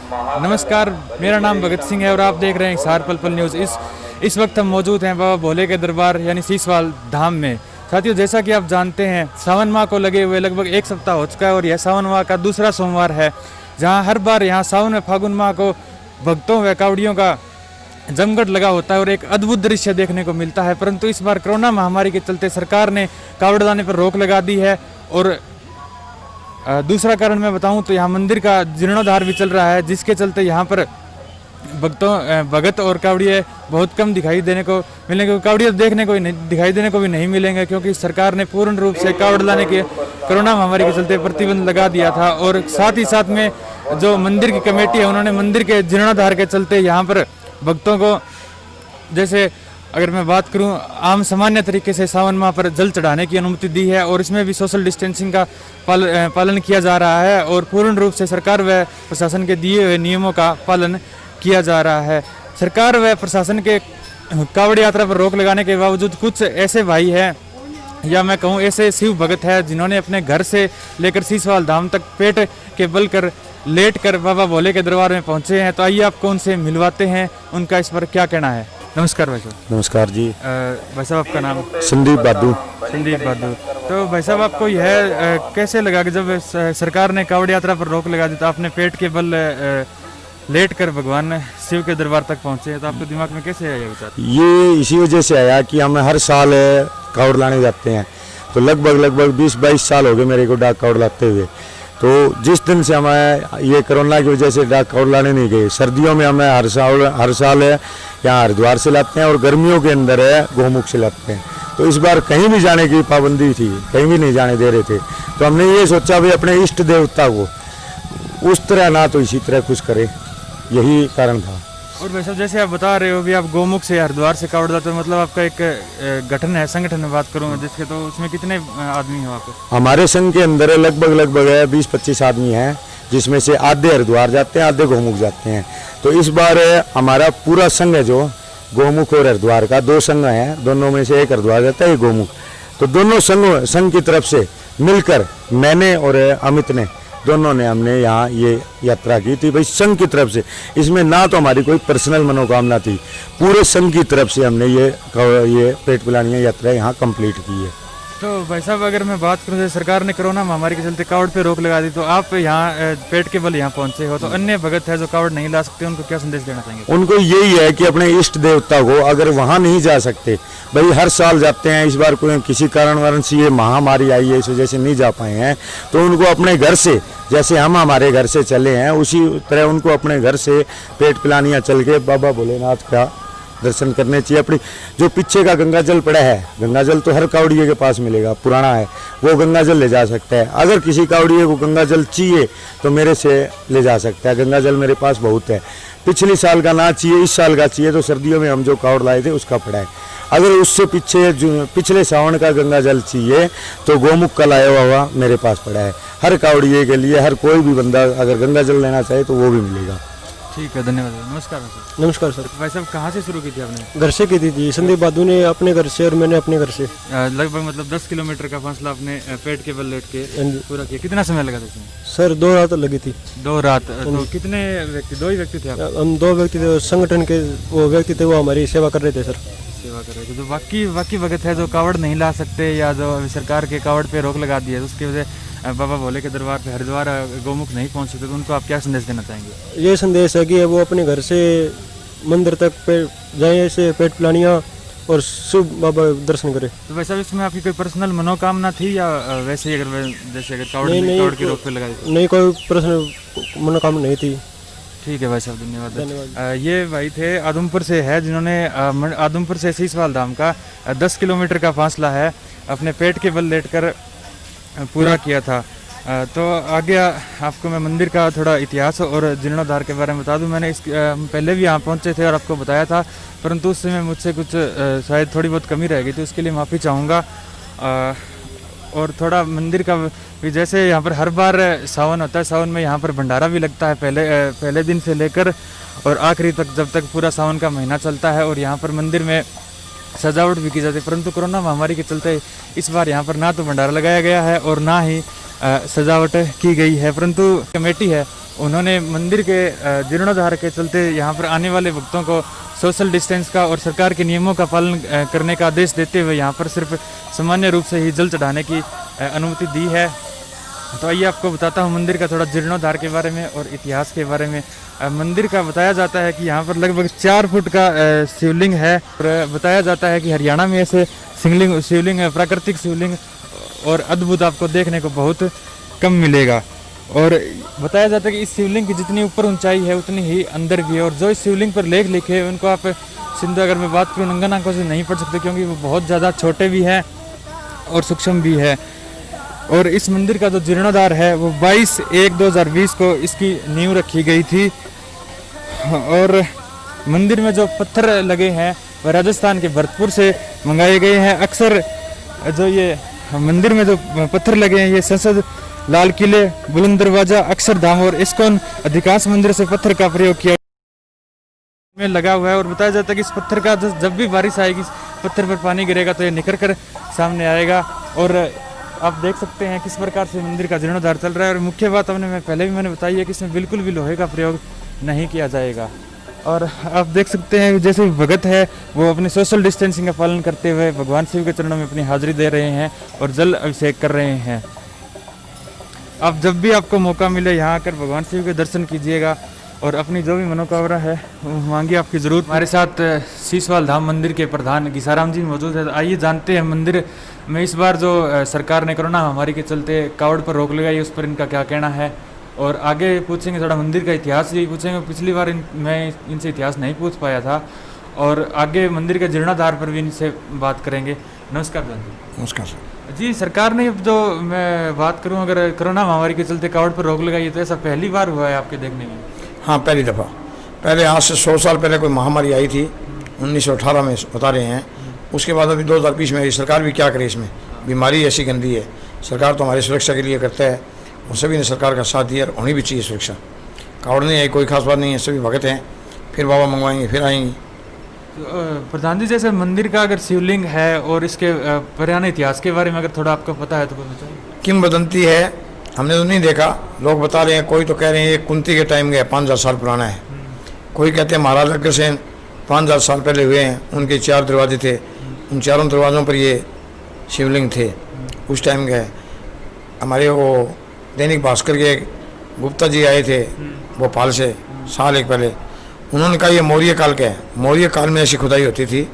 नमस्कार, मेरा नाम भगत सिंह है और आप देख रहे हैं हिसार पल पल न्यूज़। इस वक्त हम मौजूद हैं बाबा भोले के दरबार यानी सीसवाल धाम में। साथियों, जैसा कि आप जानते हैं, सावन माह को लगे हुए लगभग एक सप्ताह हो चुका है और यह सावन माह का दूसरा सोमवार है, जहां हर बार यहां सावन में फागुन माह को भक्तों व कावड़ियों का जमघट लगा होता है और एक अद्भुत दृश्य देखने को मिलता है। परंतु इस बार कोरोना महामारी के चलते सरकार ने कावड़ लाने पर रोक लगा दी है। और दूसरा कारण मैं बताऊं तो यहाँ मंदिर का जीर्णोद्धार भी चल रहा है, जिसके चलते यहाँ पर भगत और कावड़िए बहुत कम दिखाई देने को मिलेंगे। कावड़िए देखने को दिखाई देने को भी नहीं मिलेंगे, क्योंकि सरकार ने पूर्ण रूप से कावड़ लाने के कोरोना महामारी के चलते प्रतिबंध लगा दिया था। और साथ ही साथ में जो मंदिर की कमेटी है, उन्होंने मंदिर के जीर्णोद्धार के चलते यहाँ पर भक्तों को, जैसे अगर मैं बात करूं, आम सामान्य तरीके से सावन माह पर जल चढ़ाने की अनुमति दी है और इसमें भी सोशल डिस्टेंसिंग का पालन किया जा रहा है और पूर्ण रूप से सरकार व प्रशासन के दिए हुए नियमों का पालन किया जा रहा है। सरकार व प्रशासन के कावड़ यात्रा पर रोक लगाने के बावजूद कुछ ऐसे भाई हैं, या मैं कहूँ ऐसे शिव भगत है, जिन्होंने अपने घर से लेकर सीसवाल धाम तक पेट के बल कर लेट कर बाबा भोले के दरबार में पहुंचे हैं। तो आइए आपको उनसे मिलवाते हैं, उनका इस पर क्या कहना है। नमस्कार भाई साहब। नमस्कार जी। भाई साहब, आपका नाम? संदीप बादू। संदीप बादू। तो भाई साहब, आपको यह कैसे लगा कि जब सरकार ने कावड़ यात्रा पर रोक लगा दी तो आपने पेट के बल लेट कर भगवान शिव के दरबार तक पहुंचे, तो आपके दिमाग में कैसे आया ये विचार? ये इसी वजह से आया कि हम हर साल कावड़ लाने जाते हैं, तो लगभग 20-22 साल हो गए मेरे को डाक कावड़ लाते हुए। तो जिस दिन से हमें ये कोरोना की वजह से डाक कावड़ लाने नहीं गए, सर्दियों में हमें हर साल यहाँ हरिद्वार से लाते हैं और गर्मियों के अंदर गोमुख से लाते हैं। तो इस बार कहीं भी जाने की पाबंदी थी, कहीं भी नहीं जाने दे रहे थे, तो हमने ये सोचा भाई अपने इष्ट देवता को उस तरह ना तो इसी तरह खुश करे, यही कारण था। और भाई साहब, जैसे आप बता रहे हो भी आप गोमुख से हरिद्वार से कावड़ लाते हो, मतलब आपका एक गठन है, संगठन में बात करूँ जिसके, तो उसमें कितने आदमी हो आप? हमारे संघ के अंदर लगभग 20-25 आदमी हैं, जिसमें से आधे हरिद्वार जाते हैं, आधे गोमुख जाते हैं। तो इस बार हमारा पूरा संघ है जो गोमुख और हरिद्वार का, 2 संघ हैं, दोनों में से एक हरिद्वार जाता है, एक गोमुख। तो दोनों संघ की तरफ से मिलकर मैंने और अमित ने, दोनों ने हमने यहाँ ये यात्रा की थी भाई संघ की तरफ से। इसमें ना तो हमारी कोई पर्सनल मनोकामना थी, पूरे संघ की तरफ से हमने ये पेट पिलानी यात्रा यहाँ कंप्लीट की है। तो भाई साहब, अगर मैं बात करूँ, जैसे सरकार ने कोरोना महामारी के चलते कावड़ पे रोक लगा दी, तो आप यहाँ पेट के बल यहाँ पहुँचे हो, तो अन्य भगत है जो कावड़ नहीं ला सकते, उनको क्या संदेश देना चाहेंगे? उनको यही है कि अपने इष्ट देवता को अगर वहाँ नहीं जा सकते, भाई हर साल जाते हैं, इस बार कोई किसी कारणवश से ये महामारी आई है, इस वजह से नहीं जा पाए हैं, तो उनको अपने घर से, जैसे हम हमारे घर से चले हैं, उसी तरह उनको अपने घर से पेट पिलानियाँ चल के बाबा भोलेनाथ का दर्शन करने चाहिए। अपनी जो पीछे का गंगा जल पड़ा है, गंगा जल तो हर कावड़िए के पास मिलेगा, पुराना है, वो गंगा जल ले जा सकता है। अगर किसी कावड़िए को गंगा जल चाहिए तो मेरे से ले जा सकता है, गंगा जल मेरे पास बहुत है। पिछले साल का ना चाहिए, इस साल का चाहिए, तो सर्दियों में हम जो कावड़ लाए थे उसका पड़ा है। अगर उससे पिछले सावन का गंगा जल चाहिए तो गोमुख का लाया हुआ मेरे पास पड़ा है। हर कावड़िए के लिए, हर कोई भी बंदा अगर गंगा जल लेना चाहे तो वो भी मिलेगा। ठीक है, धन्यवाद। नमस्कार सर। नमस्कार सर। भाई साहब, कहाँ से शुरू की थी आपने? घर से की थी जी, संदीप बादू ने अपने घर से और मैंने अपने घर से। लगभग मतलब 10 किलोमीटर का फासला आपने पेट के बल लेट के पूरा किया। कितना समय लगा था इसमें? सर 2 रात लगी थी। 2 रात। तो कितने व्यक्ति? 2 ही व्यक्ति थे आप? हम 2 व्यक्ति थे, संगठन के वो व्यक्ति थे, वो हमारी सेवा कर रहे थे सर। सेवा कर रहे थे। जो बाकी भगत है जो कावड़ नहीं ला सकते, या जो सरकार के कावड़ पे रोक लगा दी है, उसकी वजह बाबा भोले के दरबार पे हरिद्वार गोमुख नहीं पहुंच सकते, तो उनको आप क्या संदेश देना चाहेंगे? ये संदेश है कि वो अपने घर से मंदिर तक जाए, ऐसे पेट पिलानियाँ और शुभ बाबा दर्शन करें। तो वैसा इसमें आपकी कोई पर्सनल मनोकामना थी, या वैसे ही अगर जैसे अगर कावड़ की रोक पे लगा दी? नहीं, कोई पर्सनल मनोकामना नहीं थी। ठीक है भाई साहब, धन्यवाद। ये भाई थे आदमपुर से है, जिन्होंने आदमपुर से सीसवाल धाम का 10 किलोमीटर का फासला है, अपने पेट के बल लेटकर पूरा किया था। तो आगे आपको मैं मंदिर का थोड़ा इतिहास और जीर्णोद्धार के बारे में बता दूं। मैंने पहले भी यहाँ पहुँचे थे और आपको बताया था, परंतु उस समय मुझसे कुछ शायद थोड़ी बहुत कमी रह गई थी, उसके लिए माफ़ी चाहूँगा। और थोड़ा मंदिर का भी, जैसे यहाँ पर हर बार सावन होता है, सावन में यहाँ पर भंडारा भी लगता है पहले दिन से लेकर और आखिरी तक, जब तक पूरा सावन का महीना चलता है। और यहाँ पर मंदिर में सजावट भी की जाती है, परंतु कोरोना महामारी के चलते इस बार यहाँ पर ना तो भंडारा लगाया गया है और ना ही सजावट की गई है। परंतु कमेटी है उन्होंने मंदिर के जीर्णोद्धार के चलते यहाँ पर आने वाले भक्तों को सोशल डिस्टेंस का और सरकार के नियमों का पालन करने का आदेश देते हुए यहाँ पर सिर्फ सामान्य रूप से ही जल चढ़ाने की अनुमति दी है। तो आइए आपको बताता हूँ मंदिर का थोड़ा जीर्णोद्धार के बारे में और इतिहास के बारे में। मंदिर का बताया जाता है कि यहाँ पर लगभग 4 फुट का शिवलिंग है और बताया जाता है कि हरियाणा में ऐसे शिवलिंग प्राकृतिक शिवलिंग और अद्भुत आपको देखने को बहुत कम मिलेगा। और बताया जाता है कि इस शिवलिंग की जितनी ऊपर ऊंचाई है उतनी ही अंदर भी है। और जो इस शिवलिंग पर लेख लिखे हैं उनको आप सिंधु अगर मैं बात करूँ नंगा आंखों से नहीं पढ़ सकते, क्योंकि वो बहुत ज़्यादा छोटे भी हैं और सूक्ष्म भी है। और इस मंदिर का जो जीर्णोद्धार है वो 22/1/2020 को इसकी नींव रखी गई थी। और मंदिर में जो पत्थर लगे हैं वह राजस्थान के भरतपुर से मंगाए गए हैं। अक्सर जो ये मंदिर में जो पत्थर लगे हैं ये संसद, लाल किले, बुलंद दरवाजा, अक्षरधाम और इस्कॉन अधिकांश मंदिर से पत्थर का प्रयोग किया में लगा हुआ है। और बताया जाता है कि इस पत्थर का जब भी बारिश आएगी इस पत्थर पर पानी गिरेगा तो ये निखर कर सामने आएगा। और आप देख सकते हैं किस प्रकार से मंदिर का जीर्णोद्धार चल रहा है। और मुख्य बात पहले भी मैंने बताई है कि इसमें बिल्कुल भी लोहे का प्रयोग नहीं किया जाएगा। और आप देख सकते हैं जैसे भगत है वो अपनी सोशल डिस्टेंसिंग का पालन करते हुए भगवान शिव के चरणों में अपनी हाजिरी दे रहे हैं और जल अभिषेक कर रहे हैं। आप जब भी आपको मौका मिले यहाँ आकर भगवान शिव के दर्शन कीजिएगा और अपनी जो भी मनोकामना है वो मांगिए आपकी ज़रूर। हमारे साथ शीशवाल धाम मंदिर के प्रधान घिसाराम जी मौजूद है। तो आइए जानते हैं मंदिर में इस बार जो सरकार ने कोरोना महामारी के चलते कावड़ पर रोक लगाई उस पर इनका क्या कहना है। और आगे पूछेंगे थोड़ा मंदिर का इतिहास ही पूछेंगे। पिछली बार मैं इनसे इतिहास नहीं पूछ पाया था। और आगे मंदिर के जीर्णोद्धार पर भी इनसे बात करेंगे। नमस्कार प्रधान जी। नमस्कार सर। जी, सरकार ने अब जो मैं बात करूं अगर कोरोना महामारी के चलते कावड़ पर रोक लगाई तो ऐसा पहली बार हुआ है आपके देखने में? हाँ, पहली दफ़ा। पहले आज से 100 साल पहले कोई महामारी आई थी 1918 में बता रहे हैं। उसके बाद अभी 2020 में सरकार भी क्या करे, इसमें बीमारी ऐसी गंदी है। सरकार तो हमारी सुरक्षा के लिए करता है और सभी ने सरकार का साथ दिया और होनी भी चाहिए सुरक्षा। कावड़ नहीं आई कोई खास बात नहीं है, सभी भगत हैं। फिर बाबा मंगवाएंगे फिर आएंगे। प्रधान जी, जैसे मंदिर का अगर शिवलिंग है और इसके पुराने इतिहास के बारे में अगर थोड़ा आपको पता है तो बताइए। किंवदंती है, हमने तो नहीं देखा, लोग बता रहे हैं। कोई तो कह रहे हैं ये कुंती के टाइम का 5000 साल पुराना है। कोई कहते हैं महाराज अग्रसेन 5000 साल पहले हुए हैं, उनके 4 दरवाजे थे, उन चारों दरवाज़ों पर ये शिवलिंग थे, उस टाइम का है। हमारे वो दैनिक भास्कर के गुप्ता जी आए थे भोपाल से साल एक पहले, उन्होंने कहा ये मौर्य काल का है। मौर्य काल में ऐसी खुदाई होती थी,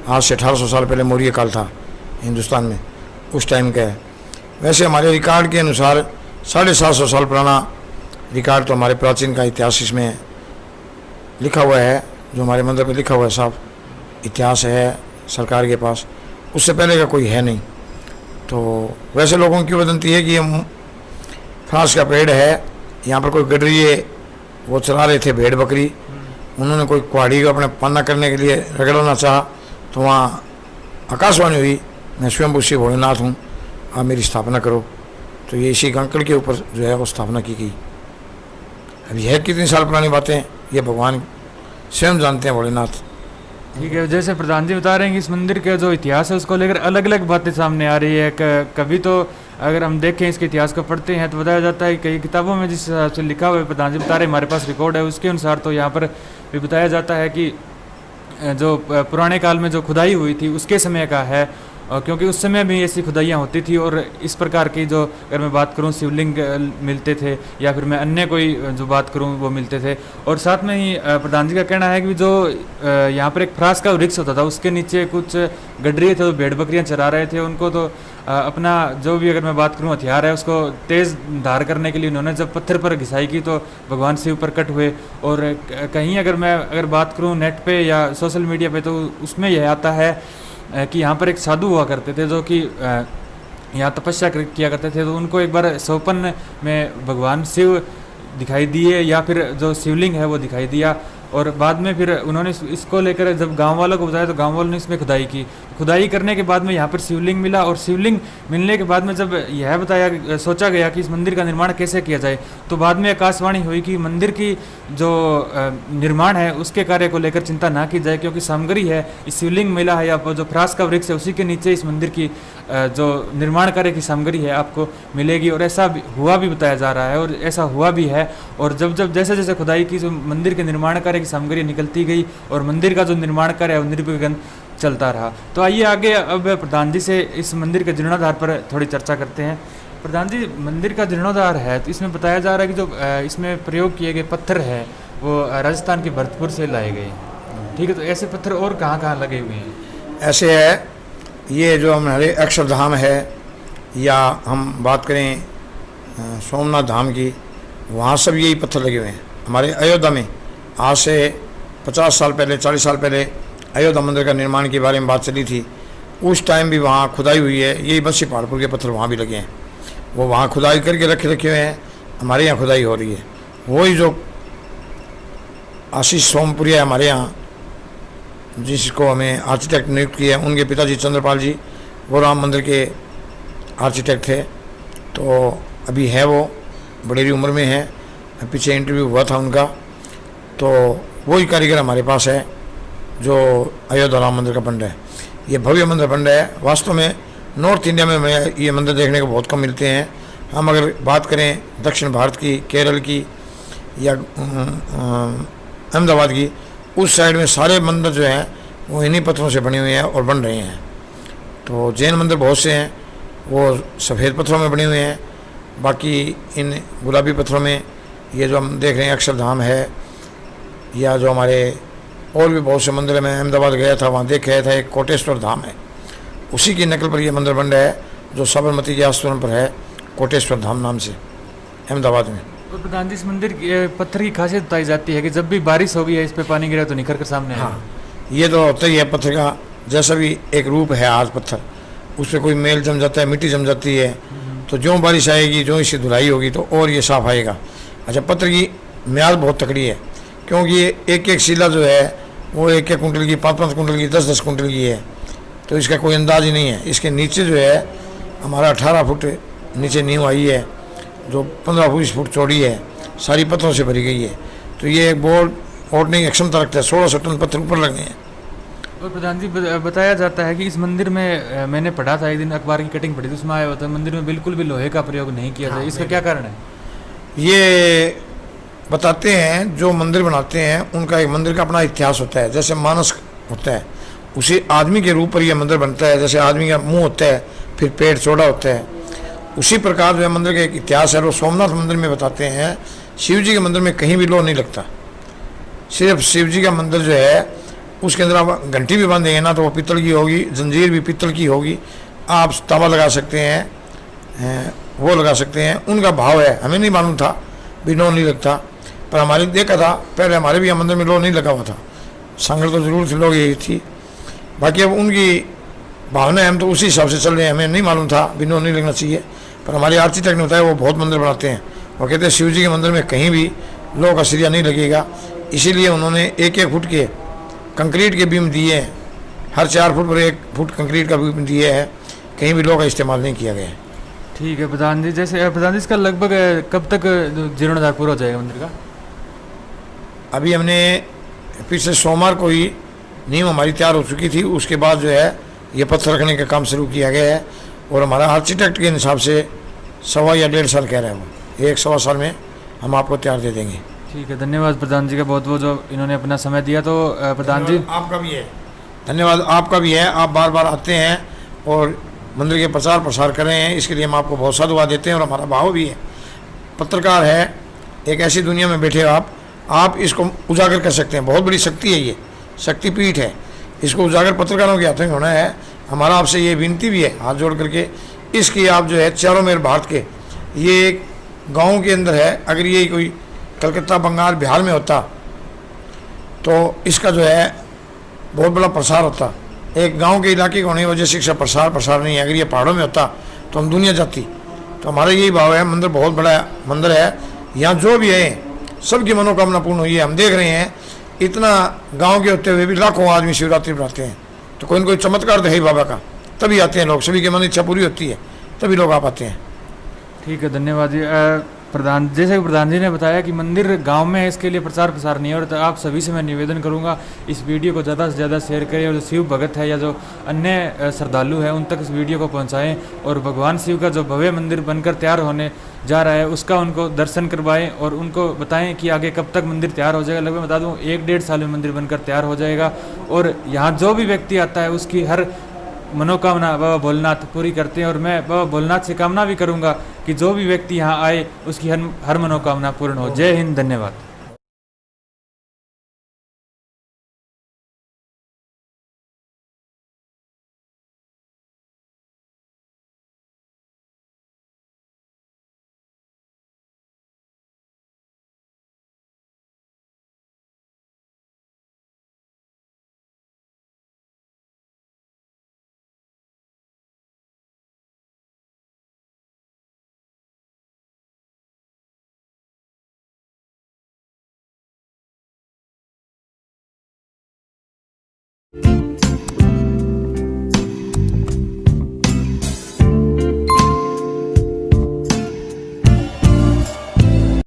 आज से 1800 साल पहले मौर्य काल था हिंदुस्तान में, उस टाइम का है। वैसे हमारे रिकॉर्ड के अनुसार 750 साल पुराना रिकॉर्ड तो हमारे प्राचीन का इतिहास इसमें लिखा हुआ है, जो हमारे मंदिर पे लिखा हुआ है साहब, इतिहास है सरकार के पास, उससे पहले का कोई है नहीं। तो वैसे लोगों की वदंती है कि ये फ्रांस का पेड़ है, यहाँ पर कोई गडरिए वो चला रहे थे भेड़ बकरी, उन्होंने कोई कुहाड़ी को अपने पन्ना करने के लिए रगड़ना चाहा तो वहाँ आकाशवाणी हुई, मैं स्वयं शिव भोलेनाथ हूँ, आप मेरी स्थापना करो। तो ये इसी कंकड़ के ऊपर जो है वो स्थापना की गई। अब यह कितनी साल पुरानी बातें ये भगवान स्वयं जानते हैं, भोलेनाथ। ठीक है, जैसे प्रधान जी बता रहे हैं कि इस मंदिर का जो इतिहास है उसको लेकर अलग अलग बातें सामने आ रही है। कभी तो अगर हम देखें इसके इतिहास को पढ़ते हैं तो बताया जाता है कई किताबों में जिस हिसाब से लिखा हुआ है, प्रधान जी बता रहे हमारे पास रिकॉर्ड है उसके अनुसार तो यहाँ पर भी बताया जाता है कि जो पुराने काल में जो खुदाई हुई थी उसके समय का है, क्योंकि उस समय भी ऐसी खुदाइयाँ होती थी और इस प्रकार की जो अगर मैं बात करूँ शिवलिंग मिलते थे या फिर मैं अन्य कोई जो बात करूँ वो मिलते थे। और साथ में ही प्रधान जी का कहना है कि जो यहाँ पर एक फ्रास का वृक्ष होता था उसके नीचे कुछ गडरिए थे, तो भेड़ बकरियाँ चरा रहे थे, उनको तो अपना जो भी अगर मैं बात करूँ हथियार है उसको तेज़ धार करने के लिए उन्होंने जब पत्थर पर घिसाई की तो भगवान शिव प्रकट हुए। और कहीं अगर बात करूँ नेट पे या सोशल मीडिया पे तो उसमें यह आता है कि यहाँ पर एक साधु हुआ करते थे जो कि यहाँ तपस्या किया करते थे, तो उनको एक बार सोपन में भगवान शिव दिखाई दिए या फिर जो शिवलिंग है वो दिखाई दिया। और बाद में फिर उन्होंने इसको लेकर जब गांव वालों को बताया तो गांव वालों ने इसमें खुदाई की, खुदाई करने के बाद में यहाँ पर शिवलिंग मिला, और शिवलिंग मिलने के बाद में जब यह सोचा गया कि इस मंदिर का निर्माण कैसे किया जाए, तो बाद में आकाशवाणी हुई कि मंदिर की जो निर्माण है उसके कार्य को लेकर चिंता ना की जाए, क्योंकि सामग्री है, इस शिवलिंग मिला है या जो फ्रास का वृक्ष है उसी के नीचे इस मंदिर की जो निर्माण कार्य की सामग्री है आपको मिलेगी। और ऐसा हुआ भी बताया जा रहा है, और ऐसा हुआ भी है। और जब जैसे जैसे खुदाई की जो मंदिर के निर्माण कार्य की सामग्री निकलती गई और मंदिर का जो निर्माण कार्य है वो निर्विघ्न चलता रहा। तो आइए आगे अब प्रधान जी से इस मंदिर के जीर्णोद्धार पर थोड़ी चर्चा करते हैं। प्रधान जी, मंदिर का जीर्णोद्धार है तो इसमें बताया जा रहा है कि जो इसमें प्रयोग किए गए पत्थर है वो राजस्थान के भरतपुर से लाए गए हैं, ठीक है? तो ऐसे पत्थर और कहाँ कहाँ लगे हुए हैं? ऐसे है, ये जो हमारे अक्षरधाम है, या हम बात करें सोमनाथ धाम की, वहाँ सब यही पत्थर लगे हुए हैं। हमारे अयोध्या में आज से 50 साल पहले, 40 साल पहले अयोध्या मंदिर का निर्माण के बारे में बात चली थी, उस टाइम भी वहाँ खुदाई हुई है। यही बस्सी पहाड़पुर के पत्थर वहाँ भी लगे हैं, वो वहाँ खुदाई करके रखे हुए हैं। हमारे यहाँ खुदाई हो रही है। वही जो आशीष सोमपुरिया हमारे यहाँ, जिसको हमें आर्किटेक्ट नियुक्त किया है, उनके पिताजी चंद्रपाल जी वो राम मंदिर के आर्किटेक्ट थे। तो अभी है, वो बड़ेरी उम्र में है, पीछे इंटरव्यू हुआ था उनका। तो वही कारीगर हमारे पास है जो अयोध्या राम मंदिर का बन रहा है। ये भव्य मंदिर बन रहा है। वास्तव में नॉर्थ इंडिया में ये मंदिर देखने को बहुत कम मिलते हैं। हम अगर बात करें दक्षिण भारत की, केरल की या अहमदाबाद की, उस साइड में सारे मंदिर जो हैं वो इन्हीं पत्थरों से बने हुए हैं और बन रहे हैं। तो जैन मंदिर बहुत से हैं, वो सफ़ेद पत्थरों में बने हुए हैं। बाकी इन गुलाबी पत्थरों में ये जो हम देख रहे हैं अक्षरधाम है, या जो हमारे और भी बहुत से मंदिर है। मैं अहमदाबाद गया था, वहाँ देख गया था, एक कोटेश्वर धाम है, उसी की नकल पर यह मंदिर बन रहा है जो साबरमती के आस्तरण पर है, कोटेश्वर धाम नाम से, अहमदाबाद में। तो प्रधान जी, इस मंदिर की पत्थर की खासियत बताई जाती है कि जब भी बारिश होगी है इस पे पानी गिरा तो निखर कर सामने आएगा। हाँ, ये तो होता ही है। पत्थर का जैसा भी एक रूप है आज पत्थर, उस पर कोई मेल जम जाता है, मिट्टी जम जाती है, तो जो बारिश आएगी, जो इसकी धुलाई होगी तो और ये साफ आएगा। अच्छा, पत्थर की म्याद बहुत तकड़ी है, क्योंकि ये एक एक शिला जो है वो 1-1 कुंटल की, 5-5 कुंटल की, 10-10 कुंटल की है। तो इसका कोई अंदाज ही नहीं है। इसके नीचे जो है हमारा 18 फुट नीचे नींव आई है, जो 15-20 फुट चौड़ी है, सारी पत्थरों से भरी गई है। तो ये एक बोर्ड ओढ़ने की क्षमता रखता है। 1600 टन पत्थर ऊपर लगे हैं। और प्रधान जी, बताया जाता है कि इस मंदिर में, मैंने पढ़ा था एक दिन, अखबार की कटिंग पढ़ी थी, उसमें आया होता है मंदिर में बिल्कुल भी लोहे का प्रयोग नहीं किया जाए। इसका क्या कारण है? ये बताते हैं जो मंदिर बनाते हैं उनका एक मंदिर का अपना इतिहास होता है। जैसे मानस होता है, उसी आदमी के रूप पर यह मंदिर बनता है। जैसे आदमी का मुंह होता है, फिर पेट चौड़ा होता है, उसी प्रकार जो है मंदिर का एक इतिहास है। और सोमनाथ मंदिर में बताते हैं शिव जी के मंदिर में कहीं भी लोह नहीं लगता। सिर्फ शिव जी का मंदिर जो है उसके अंदर आप घंटी भी बांधेंगे ना तो वो पीतल की होगी, जंजीर भी पीतल की होगी, आप तावा लगा सकते हैं, वो लगा सकते हैं। उनका भाव है। हमें नहीं मालूम था भी लोह नहीं लगता, पर हमारे देखा था पहले, हमारे भी यहाँ मंदिर में लोह नहीं लगा हुआ था। संगत तो जरूर थी, लोग यही थी। बाकी अब उनकी भावना है, हम तो उसी हिसाब से चल रहे हैं। हमें नहीं मालूम था भी लोह नहीं लगना चाहिए, पर हमारे आर्किटेक्ट ने बताया वो बहुत मंदिर बनाते हैं। वो कहते हैं शिव जी के मंदिर में कहीं भी लोह का सिरिया नहीं लगेगा। इसीलिए उन्होंने 1-1 फुट के कंक्रीट के बीम दिए हैं। हर 4 फुट पर 1 फुट कंक्रीट का बीम दिए है। कहीं भी लोह का इस्तेमाल नहीं किया गया है। ठीक है प्रधान जी। जैसे प्रधान जी, इसका लगभग कब तक जीर्णोद्धार पूरा हो जाएगा मंदिर का? अभी हमने पिछले सोमवार को ही नींव हमारी तैयार हो चुकी थी। उसके बाद जो है ये पत्थर रखने का काम शुरू किया गया है। और हमारा आर्किटेक्ट के हिसाब से 1.25 या 1.5 साल कह रहे हैं वो। 1-1.25 साल में हम आपको तैयार दे देंगे। ठीक है, धन्यवाद प्रधान जी का बहुत बहुत, जो इन्होंने अपना समय दिया। तो प्रधान जी, आपका भी है धन्यवाद, आपका भी है। आप बार बार आते हैं और मंदिर के प्रचार प्रसार कर रहे हैं, इसके लिए हम आपको बहुत साधुवाद देते हैं। और हमारा भाव भी है, पत्रकार है, एक ऐसी दुनिया में बैठे हो आप इसको उजागर कर सकते हैं। बहुत बड़ी शक्ति है, ये शक्तिपीठ है, इसको उजागर पत्रकारों के हाथों में होना है। हमारा आपसे ये विनती भी है हाथ जोड़ करके, इसकी आप जो है चारों मेर भारत के, ये एक गाँव के अंदर है। अगर ये कोई कलकत्ता, बंगाल, बिहार में होता तो इसका जो है बहुत बड़ा प्रसार होता। एक गांव के इलाके के होने की वजह से शिक्षा प्रसार नहीं है। अगर ये पहाड़ों में होता तो हम दुनिया जाती। तो हमारा यही भाव है। मंदिर बहुत बड़ा मंदिर है, यहाँ जो भी है सबकी मनोकामना पूर्ण हुई है। हम देख रहे हैं इतना गांव के होते हुए भी लाखों आदमी शिवरात्रि मनाते हैं। तो कोई न कोई चमत्कार तो है ही बाबा का, तभी आते हैं लोग, सभी की मन इच्छा पूरी होती है तभी लोग आ पाते हैं। ठीक है, धन्यवाद जी। प्रधान, जैसे कि प्रधान जी ने बताया कि मंदिर गांव में है, इसके लिए प्रचार प्रसार नहीं है, और तो आप सभी से मैं निवेदन करूंगा इस वीडियो को ज़्यादा से ज़्यादा शेयर करें, और जो शिव भगत है या जो अन्य श्रद्धालु हैं उन तक इस वीडियो को पहुंचाएं, और भगवान शिव का जो भव्य मंदिर बनकर तैयार होने जा रहा है उसका उनको दर्शन करवाएं, और उनको बताएं कि आगे कब तक मंदिर तैयार हो जाएगा। लगभग बता दूँ 1-1.5 साल में मंदिर बनकर तैयार हो जाएगा, और यहाँ जो भी व्यक्ति आता है उसकी हर मनोकामना बाबा भोलेनाथ पूरी करते हैं। और मैं बाबा भोलेनाथ से कामना भी करूंगा कि जो भी व्यक्ति यहाँ आए उसकी हर मनोकामना पूर्ण हो। जय हिंद, धन्यवाद।